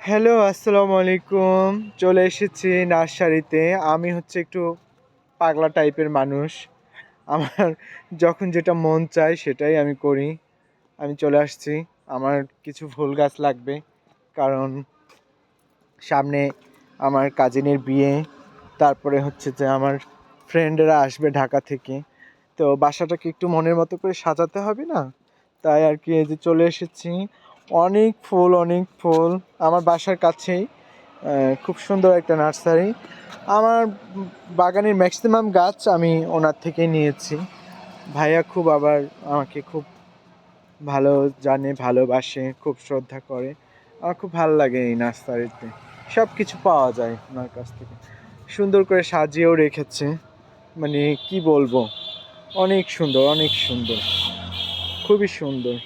Hello, আসসালামু আলাইকুম। চলে এসেছি নার্সারিতে। আমি হচ্ছে একটু পাগলা টাইপের মানুষ। আমার যখন যেটা মন চায় সেটাই আমি করি। আমি চলে আসছি। আমার কিছু ফুল গাছ লাগবে। কারণ সামনে আমার কাজিনের বিয়ে। তারপরে হচ্ছে যে আমার ফ্রেন্ডরা আসবে ঢাকা থেকে। তো বাসাটাকে একটু মনের মতো করে সাজাতে হবে না? তাই আর কি এই যে চলে এসেছি। অনেক ফুল, অনেক ফুল। আমার বাসার কাছেই খুব সুন্দর একটা নার্সারি। আমার বাগানের ম্যাক্সিমাম গাছ আমি ওনার থেকেই নিয়েছি। ভাইয়া খুব আবার আমাকে খুব ভালো জানে, ভালোবাসে, খুব শ্রদ্ধা করে। আমার খুব ভালো লাগে এই নার্সারিতে। সব কিছু পাওয়া যায় ওনার কাছ থেকে। সুন্দর করে সাজিয়েও রেখেছে। মানে কি বলবো? অনেক সুন্দর, অনেক সুন্দর। খুবই সুন্দর।